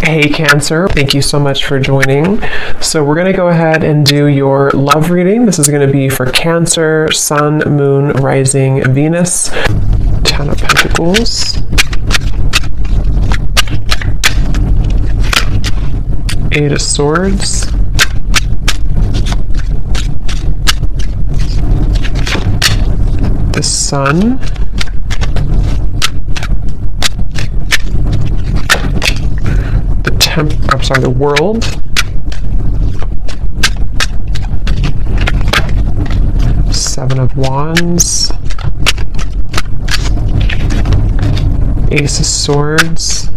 Hey Cancer, thank you so much for joining. So we're going to go ahead and do your love reading. This is going to be for Cancer, Sun, Moon, Rising, Venus. 10 of Pentacles. Eight of Swords. The Sun. The World. Seven of Wands. Ace of Swords.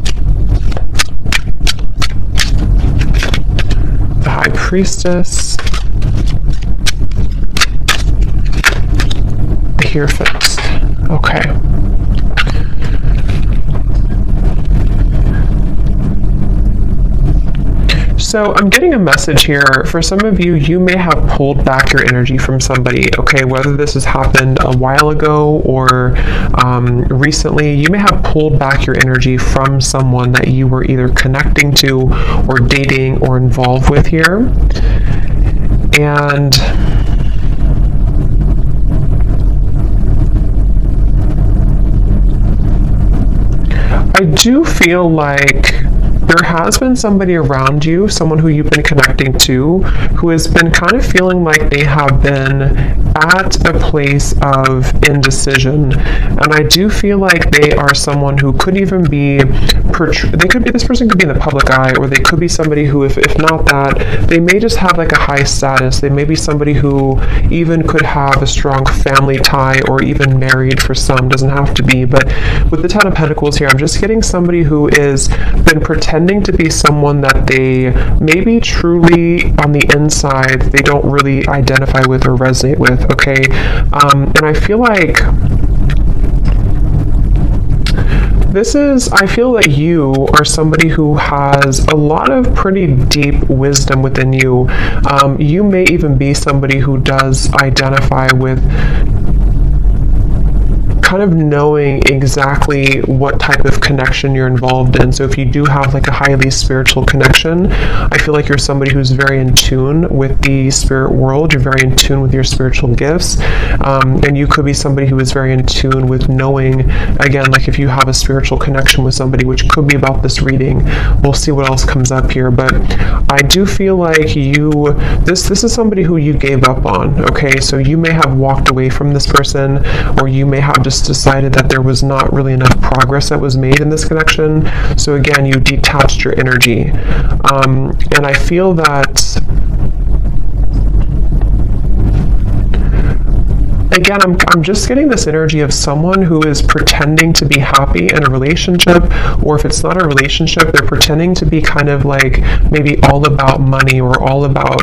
The High Priestess. The Hierophant. Okay. So I'm getting a message here. For some of you, you may have pulled back your energy from somebody, okay? Whether this has happened a while ago or recently, you may have pulled back your energy from someone that you were either connecting to or dating or involved with here. And I do feel like there has been somebody around you, someone who you've been connecting to, who has been kind of feeling like they have been at a place of indecision. And I do feel like they are someone who could even be, this person could be in the public eye, or they could be somebody who, if not that, they may just have like a high status. They may be somebody who even could have a strong family tie, or even married for some, doesn't have to be. But with the Ten of Pentacles here, I'm just getting somebody who is been pretending to be someone that they maybe truly on the inside they don't really identify with or resonate with, okay? And I feel like I feel that you are somebody who has a lot of pretty deep wisdom within you. You may even be somebody who does identify with kind of knowing exactly what type of connection you're involved in. So if you do have like a highly spiritual connection, I feel like you're somebody who's very in tune with the spirit world. You're very in tune with your spiritual gifts. And you could be somebody who is very in tune with knowing, again, like if you have a spiritual connection with somebody, which could be about this reading. We'll see what else comes up here. But I do feel like this is somebody who you gave up on, okay? So you may have walked away from this person, or you may have just decided that there was not really enough progress that was made in this connection. So again, you detached your energy. And I feel that, again, I'm just getting this energy of someone who is pretending to be happy in a relationship, or if it's not a relationship, they're pretending to be kind of like maybe all about money, or all about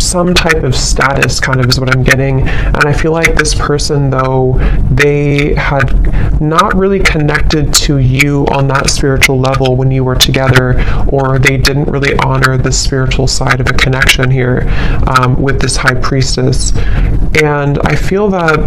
some type of status, kind of is what I'm getting. And I feel like this person, though, they had not really connected to you on that spiritual level when you were together, or they didn't really honor the spiritual side of a connection here with this High Priestess. And I feel that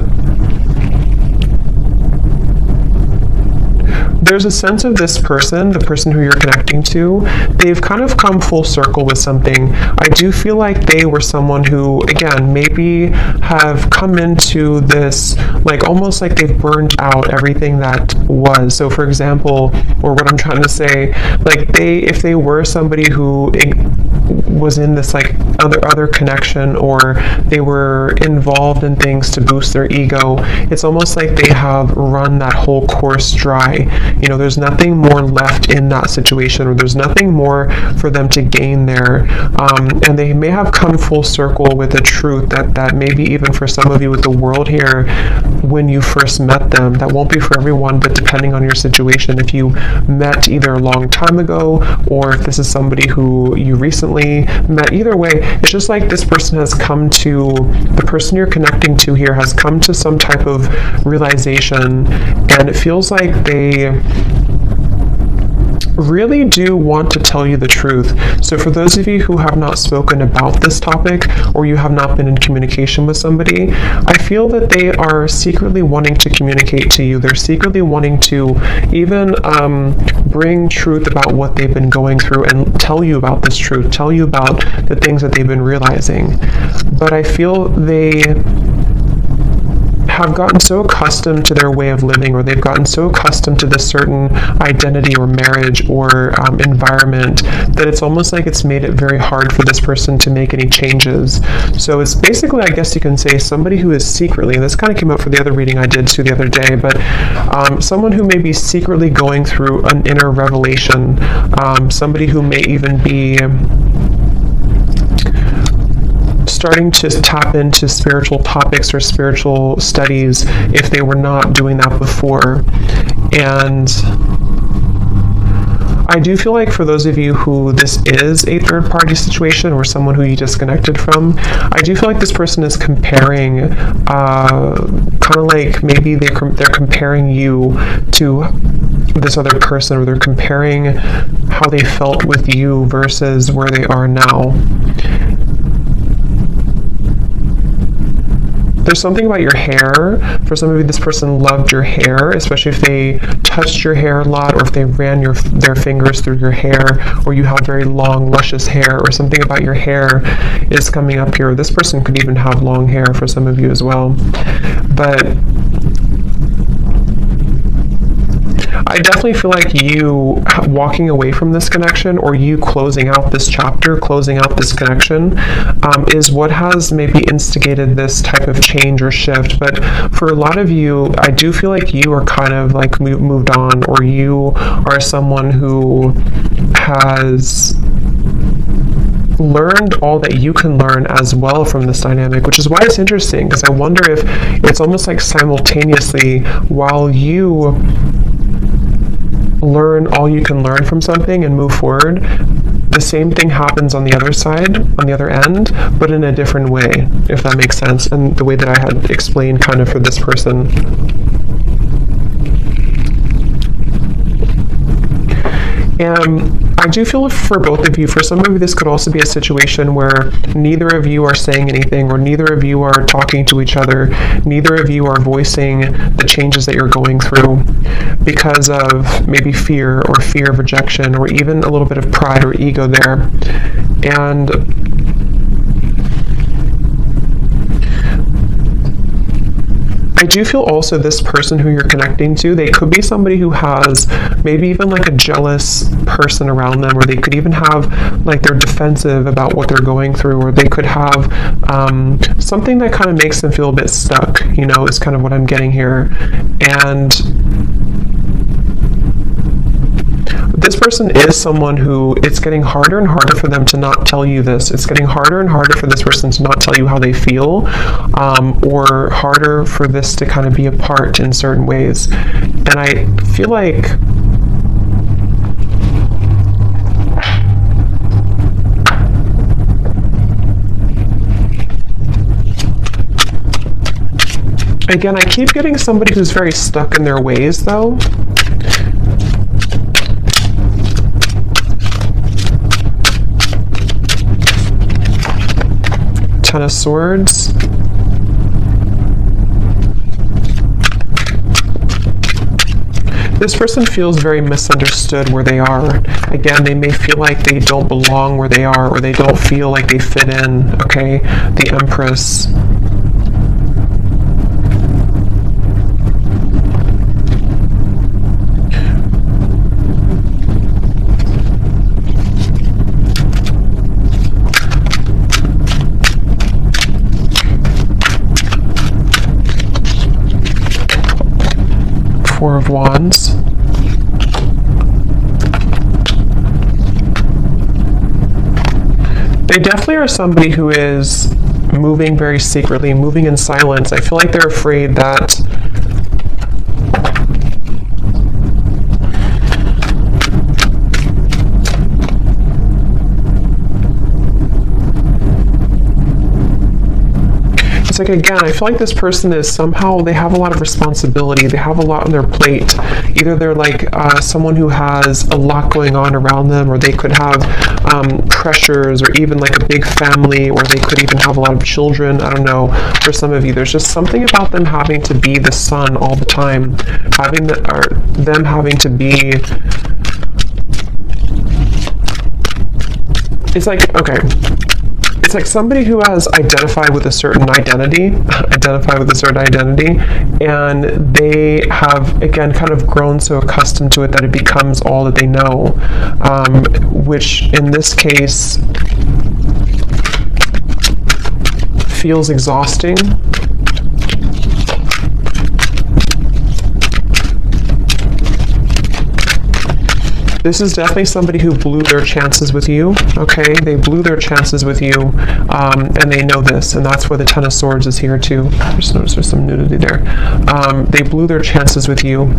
there's a sense of this person, the person who you're connecting to, they've kind of come full circle with something. I do feel like they were someone who, again, maybe have come into this, like almost like they've burned out everything that was. So for example, or what I'm trying to say, like if they were somebody who was in this like other connection, or they were involved in things to boost their ego, it's almost like they have run that whole course dry. You know, there's nothing more left in that situation, or there's nothing more for them to gain there. And they may have come full circle with a truth that maybe even for some of you with the world here, when you first met them, that won't be for everyone, but depending on your situation, if you met either a long time ago, or if this is somebody who you recently met, either way, it's just like this person has come to, the person you're connecting to here has come to some type of realization, and it feels like they really do want to tell you the truth. So for those of you who have not spoken about this topic, or you have not been in communication with somebody, I feel that they are secretly wanting to communicate to you. They're secretly wanting to even bring truth about what they've been going through and tell you about this truth, tell you about the things that they've been realizing. But I feel they have gotten so accustomed to their way of living, or they've gotten so accustomed to this certain identity or marriage or environment, that it's almost like it's made it very hard for this person to make any changes. So it's basically, I guess you can say, somebody who is secretly, and this kind of came up for the other reading I did too the other day, but someone who may be secretly going through an inner revelation, somebody who may even be starting to tap into spiritual topics or spiritual studies if they were not doing that before. And I do feel like for those of you who this is a third party situation or someone who you disconnected from, I do feel like this person is comparing, kind of like maybe they're comparing you to this other person, or they're comparing how they felt with you versus where they are now. There's something about your hair. For some of you, this person loved your hair, especially if they touched your hair a lot, or if they ran their fingers through your hair, or you have very long, luscious hair, or something about your hair is coming up here. This person could even have long hair for some of you as well. But I definitely feel like you walking away from this connection, or you closing out this chapter, closing out this connection, is what has maybe instigated this type of change or shift. But for a lot of you, I do feel like you are kind of like moved on, or you are someone who has learned all that you can learn as well from this dynamic, which is why it's interesting, because I wonder if it's almost like simultaneously, while you learn all you can learn from something and move forward, the same thing happens on the other side, on the other end, but in a different way, if that makes sense, and the way that I had explained kind of for this person. And I do feel for both of you, for some of you, this could also be a situation where neither of you are saying anything, or neither of you are talking to each other, neither of you are voicing the changes that you're going through because of maybe fear, or fear of rejection, or even a little bit of pride or ego there. And I do feel also this person who you're connecting to, they could be somebody who has maybe even like a jealous person around them, or they could even have like they're defensive about what they're going through, or they could have something that kind of makes them feel a bit stuck, you know, is kind of what I'm getting here. And this person is someone who, it's getting harder and harder for them to not tell you this. It's getting harder and harder for this person to not tell you how they feel, or harder for this to kind of be apart in certain ways. And I feel like again, I keep getting somebody who's very stuck in their ways though. Ten of Swords. This person feels very misunderstood where they are. Again, they may feel like they don't belong where they are, or they don't feel like they fit in, okay? The Empress. Four of Wands. They definitely are somebody who is moving very secretly, moving in silence. I feel like they're afraid that it's like, again, I feel like this person is somehow, they have a lot of responsibility, they have a lot on their plate. Either they're like someone who has a lot going on around them, or they could have pressures, or even like a big family, or they could even have a lot of children. I don't know, for some of you, there's just something about them having to be the sun all the time, them having to be it's like, okay, it's like somebody who has identified with a certain identity, and they have, again, kind of grown so accustomed to it that it becomes all that they know, which in this case feels exhausting. This is definitely somebody who blew their chances with you, okay? They blew their chances with you, and they know this, and that's where the Ten of Swords is here too. Just notice there's some nudity there. They blew their chances with you.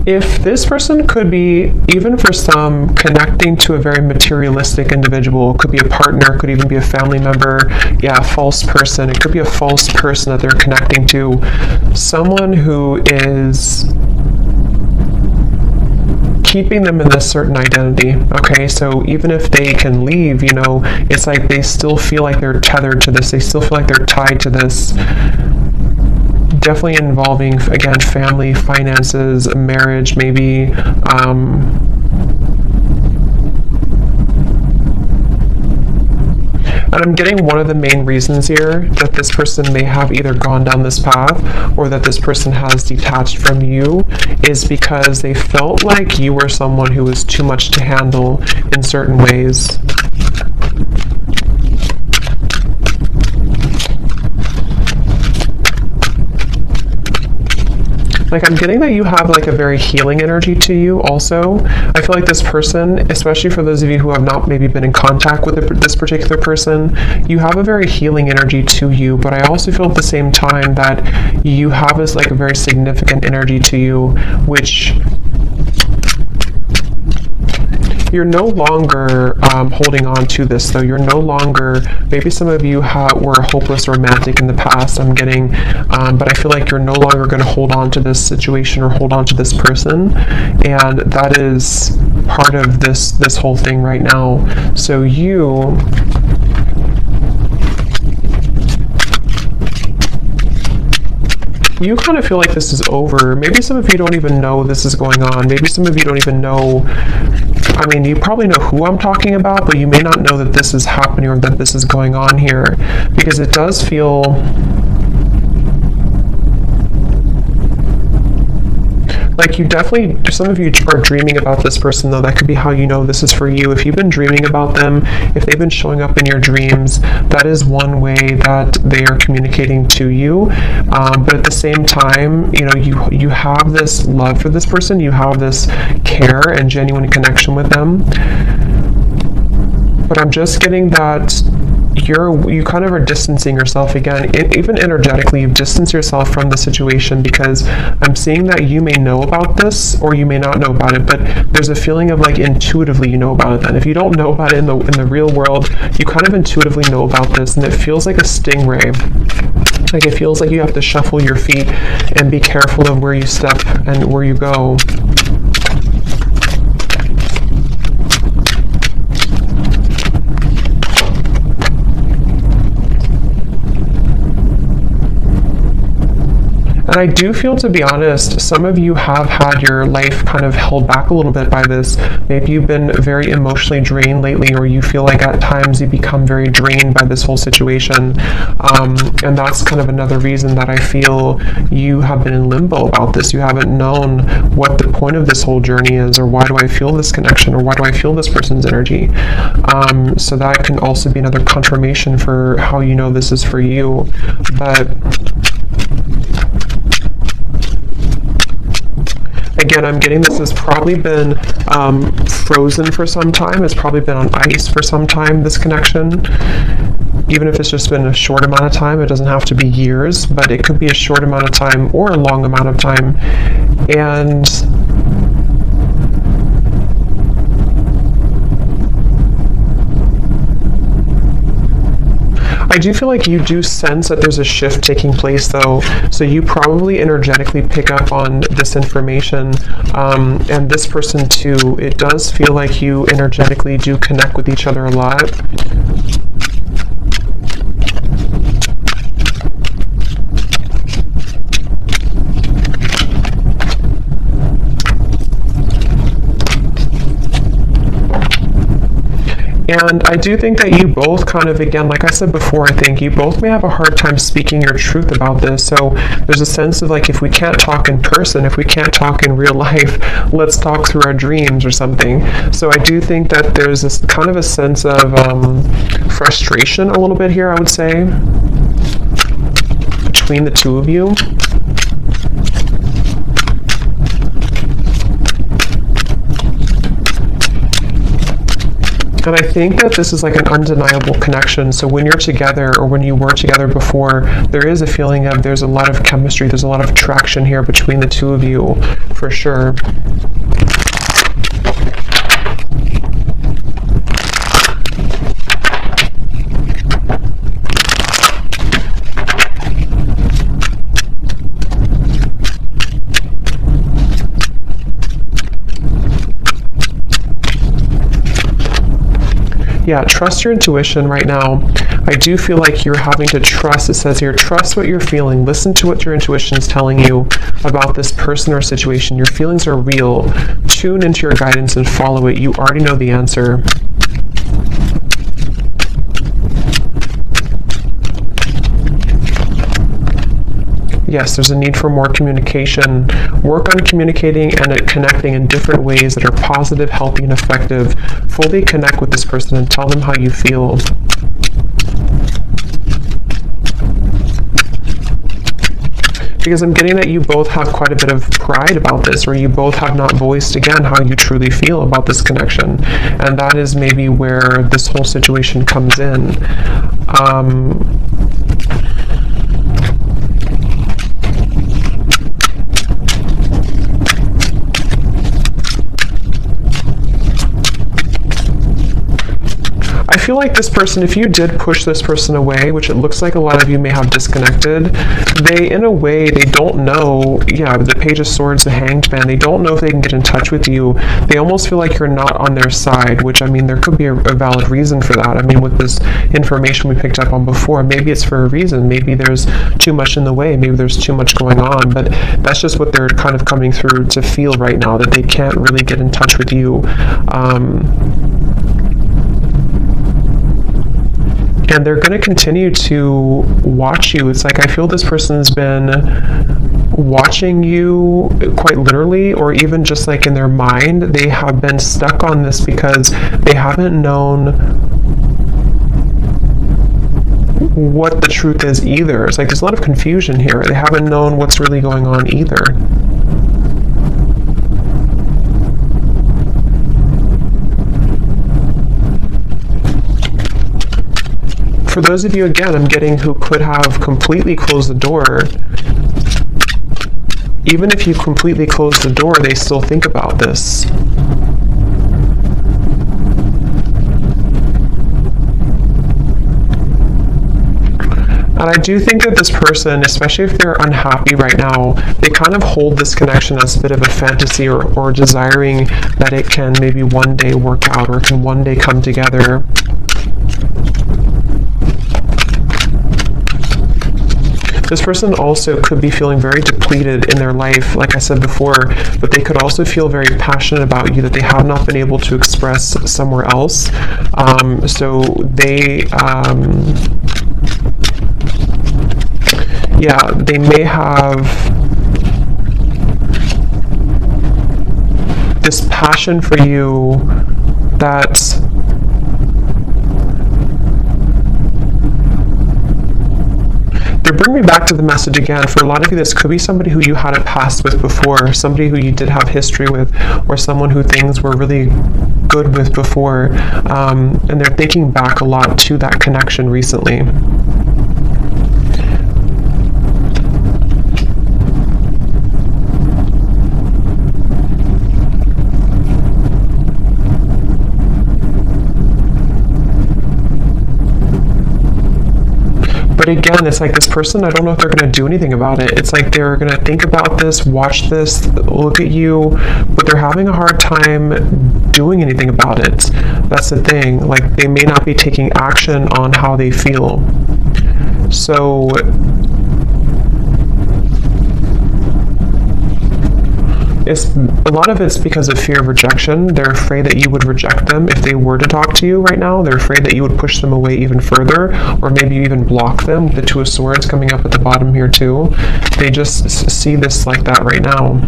If this person could be, even for some, connecting to a very materialistic individual, could be a partner, could even be a family member, yeah, a false person. It could be a false person that they're connecting to. Someone who is keeping them in this certain identity, okay? So even if they can leave, you know, it's like they still feel like they're tethered to this. They still feel like they're tied to this. Definitely involving, again, family, finances, marriage, maybe. And I'm getting one of the main reasons here that this person may have either gone down this path or that this person has detached from you is because they felt like you were someone who was too much to handle in certain ways. Like, I'm getting that you have like a very healing energy to you also. I feel like this person, especially for those of you who have not maybe been in contact with this particular person, you have a very healing energy to you, but I also feel at the same time that you have this like a very significant energy to you, which you're no longer holding on to this, though. You're no longer, maybe some of you were a hopeless romantic in the past, I'm getting, but I feel like you're no longer going to hold on to this situation or hold on to this person, and that is part of this whole thing right now. So you kind of feel like this is over. Maybe some of you don't even know this is going on. Maybe some of you don't even know, I mean, you probably know who I'm talking about, but you may not know that this is happening or that this is going on here, because it does feel like you definitely, some of you are dreaming about this person, though. That could be how you know this is for you. If you've been dreaming about them, if they've been showing up in your dreams, that is one way that they are communicating to you. But at the same time, you know, you have this love for this person, you have this care and genuine connection with them. But I'm just getting that you kind of are distancing yourself again, even energetically. You've distanced yourself from the situation because I'm seeing that you may know about this or you may not know about it, but there's a feeling of like intuitively you know about it. Then if you don't know about it in the real world, you kind of intuitively know about this, and it feels like a stingray. Like, it feels like you have to shuffle your feet and be careful of where you step and where you go. And I do feel, to be honest, some of you have had your life kind of held back a little bit by this. Maybe you've been very emotionally drained lately, or you feel like at times you become very drained by this whole situation. And that's kind of another reason that I feel you have been in limbo about this. You haven't known what the point of this whole journey is, or why do I feel this connection, or why do I feel this person's energy. So that can also be another confirmation for how you know this is for you. But again, I'm getting this has probably been frozen for some time. It's probably been on ice for some time, this connection. Even if it's just been a short amount of time, it doesn't have to be years, but it could be a short amount of time or a long amount of time. And I do feel like you do sense that there's a shift taking place, though, so you probably energetically pick up on this information, and this person too. It does feel like you energetically do connect with each other a lot. And I do think that you both kind of, again, like I said before, I think you both may have a hard time speaking your truth about this. So there's a sense of like, if we can't talk in person, if we can't talk in real life, let's talk through our dreams or something. So I do think that there's this kind of a sense of frustration a little bit here, I would say, between the two of you. And I think that this is like an undeniable connection. So when you're together, or when you were together before, there is a feeling of there's a lot of chemistry, there's a lot of attraction here between the two of you, for sure. Yeah, trust your intuition right now. I do feel like you're having to trust. It says here, trust what you're feeling. Listen to what your intuition is telling you about this person or situation. Your feelings are real. Tune into your guidance and follow it. You already know the answer. Yes, there's a need for more communication. Work on communicating and connecting in different ways that are positive, healthy, and effective. Fully connect with this person and tell them how you feel. Because I'm getting that you both have quite a bit of pride about this, or you both have not voiced again how you truly feel about this connection. And that is maybe where this whole situation comes in. I feel like this person, if you did push this person away, which it looks like a lot of you may have disconnected, they, in a way, they don't know, the Page of Swords, the Hanged Man, they don't know if they can get in touch with you. They almost feel like you're not on their side, which, I mean, there could be a valid reason for that. I mean, with this information we picked up on before, maybe it's for a reason. Maybe there's too much in the way. Maybe there's too much going on, but that's just what they're kind of coming through to feel right now, that they can't really get in touch with you. And they're going to continue to watch you. It's like I feel this person's been watching you quite literally, or even just like in their mind. They have been stuck on this because they haven't known what the truth is either. It's like there's a lot of confusion here. They haven't known what's really going on either. For those of you, again, I'm getting who could have completely closed the door, even if you completely close the door, they still think about this. And I do think that this person, especially if they're unhappy right now, they kind of hold this connection as a bit of a fantasy, or desiring that it can maybe one day work out, or can one day come together. This person also could be feeling very depleted in their life, like I said before, but they could also feel very passionate about you that they have not been able to express somewhere else. So they, they may have this passion for you that they bring me back to the message again. For a lot of you, this could be somebody who you had a past with before, somebody who you did have history with, or someone who things were really good with before, and they're thinking back a lot to that connection recently. But again, it's like this person, I don't know if they're going to do anything about it. It's like they're going to think about this, watch this, look at you, but they're having a hard time doing anything about it. That's the thing. Like, they may not be taking action on how they feel. So a lot of it's because of fear of rejection. They're afraid that you would reject them if they were to talk to you right now. They're afraid that you would push them away even further, or maybe you even block them. The Two of Swords coming up at the bottom here too. They just see this like that right now.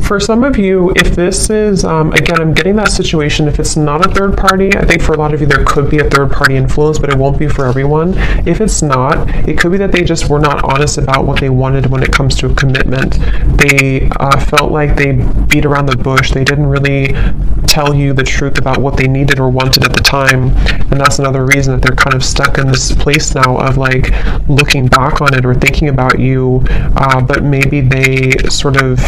For some of you, if this is, again, I'm getting that situation, if it's not a third party, I think for a lot of you there could be a third party influence, but it won't be for everyone. If it's not, it could be that they just were not honest about what they wanted when it comes to a commitment. They felt like they beat around the bush. They didn't really tell you the truth about what they needed or wanted at the time, and that's another reason that they're kind of stuck in this place now of like looking back on it or thinking about you, but maybe they sort of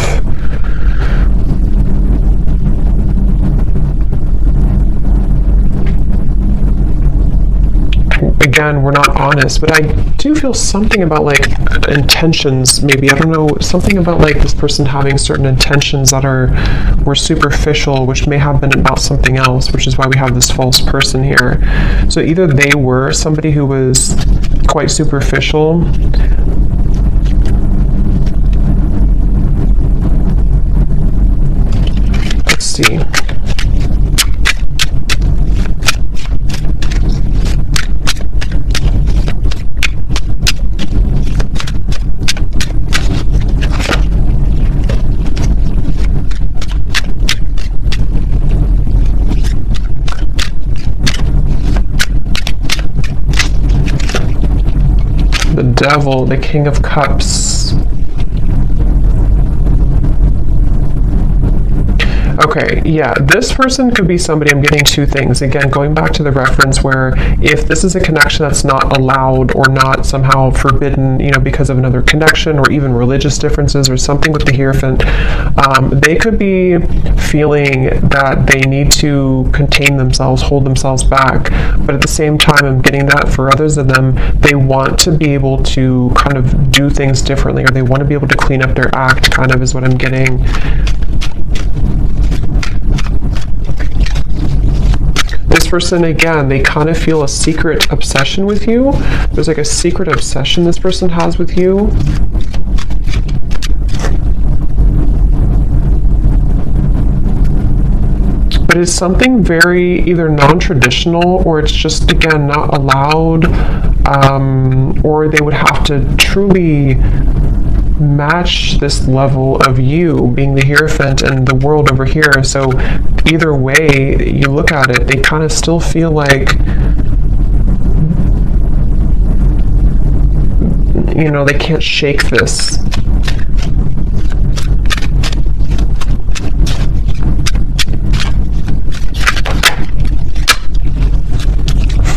again, we're not honest, but I do feel something about like intentions, maybe, I don't know, something about like this person having certain intentions that were superficial, which may have been about something else, which is why we have this false person here. So either they were somebody who was quite superficial, let's see. The Devil, the King of Cups. Okay, yeah, this person could be somebody, I'm getting two things. Again, going back to the reference where if this is a connection that's not allowed or not somehow forbidden, you know, because of another connection or even religious differences or something with the Hierophant, they could be feeling that they need to contain themselves, hold themselves back. But at the same time, I'm getting that for others of them, they want to be able to kind of do things differently, or they want to be able to clean up their act, kind of is what I'm getting. This person, again, they kind of feel a secret obsession with you. There's like a secret obsession this person has with you. But it's something very either non-traditional, or it's just, again, not allowed, or they would have to truly match this level of you being the Hierophant and the world over here. So either way you look at it, they kind of still feel like, you know, they can't shake this.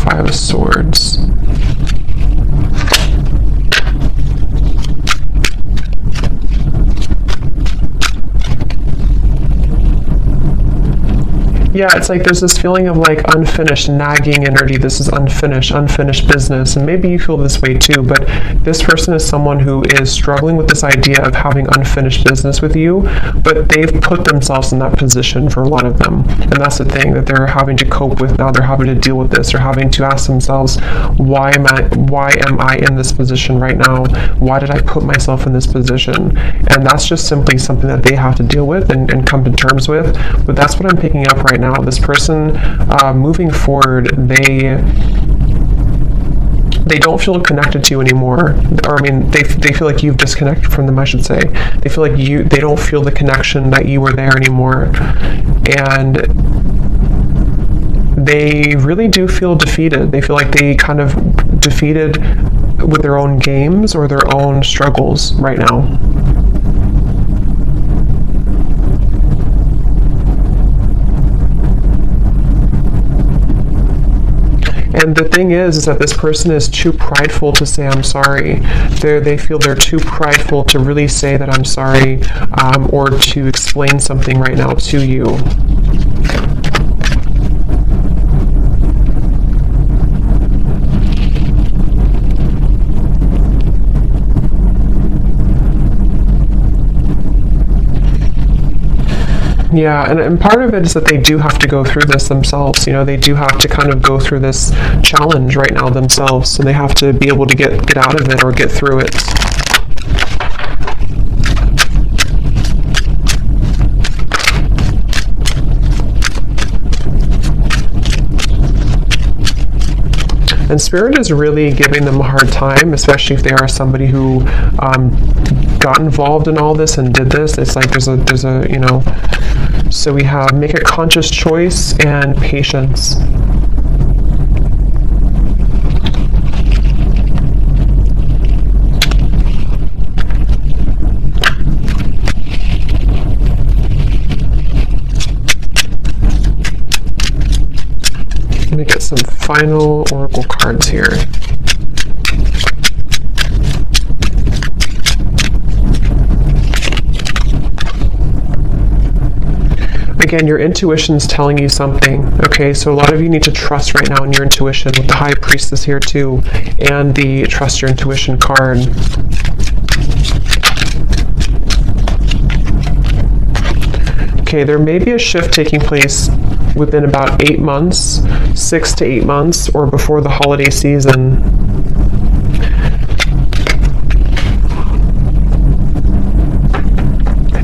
Five of Swords. Yeah, it's like there's this feeling of like unfinished, nagging energy. This is unfinished business. And maybe you feel this way too, but this person is someone who is struggling with this idea of having unfinished business with you, but they've put themselves in that position for a lot of them. And that's the thing that they're having to cope with now. They're having to deal with this. They're having to ask themselves, why am I in this position right now? Why did I put myself in this position? And that's just simply something that they have to deal with and come to terms with. But that's what I'm picking up right now. This person, moving forward, they don't feel connected to you anymore, or I mean, they feel like you've disconnected from them, I should say. They feel like they don't feel the connection that you were there anymore, and they really do feel defeated. They feel like they kind of defeated with their own games or their own struggles right now. And the thing is that this person is too prideful to say I'm sorry. They feel they're too prideful to really say that I'm sorry, or to explain something right now to you. Yeah, and part of it is that they do have to go through this themselves. They do have to kind of go through this challenge right now themselves. So they have to be able to get out of it or get through it. And Spirit is really giving them a hard time, especially if they are somebody who got involved in all this and did this. It's like there's a so we have make a conscious choice and patience. Let me get some final oracle cards here. Again, your intuition's telling you something, okay? So a lot of you need to trust right now in your intuition with the High Priestess here too, and the Trust Your Intuition card. Okay, there may be a shift taking place within about 8 months, 6 to 8 months, or before the holiday season.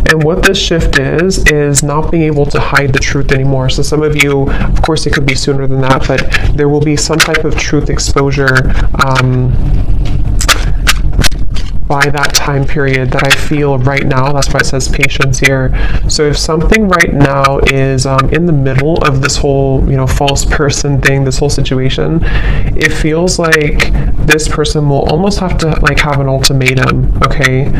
And what this shift is not being able to hide the truth anymore. So some of you, of course it could be sooner than that, but there will be some type of truth exposure by that time period that I feel right now. That's why it says patience here. So if something right now is in the middle of this whole, false person thing, this whole situation, it feels like this person will almost have to have an ultimatum, okay?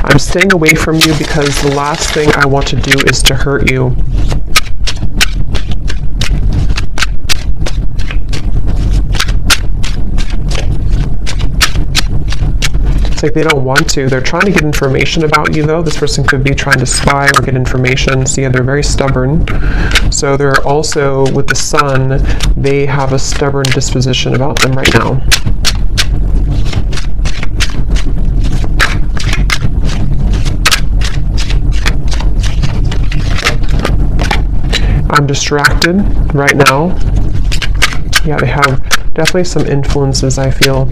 I'm staying away from you because the last thing I want to do is to hurt you. It's like they don't want to. They're trying to get information about you, though. This person could be trying to spy or get information. So yeah, they're very stubborn. So they're also, with the Sun, they have a stubborn disposition about them right now. I'm distracted right now. Yeah, they have definitely some influences, I feel.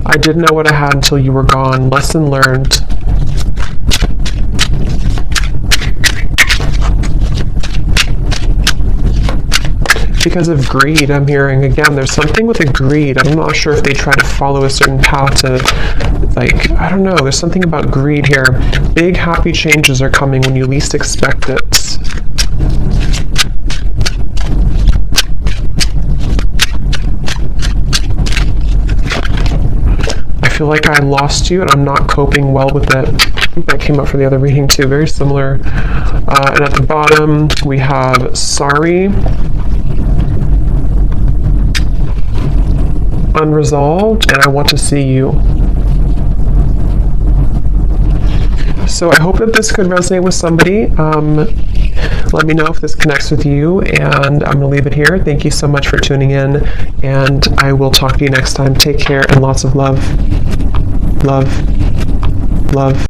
I didn't know what I had until you were gone. Lesson learned. Because of greed, I'm hearing. Again, there's something with a greed. I'm not sure if they try to follow a certain path to, I don't know. There's something about greed here. Big happy changes are coming when you least expect it. I feel like I lost you and I'm not coping well with it. I think that came up for the other reading too. Very similar. And at the bottom, we have sorry. Unresolved, and I want to see you. So I hope that this could resonate with somebody. Let me know if this connects with you, and I'm going to leave it here. Thank you so much for tuning in, and I will talk to you next time. Take care, and lots of love. Love. Love.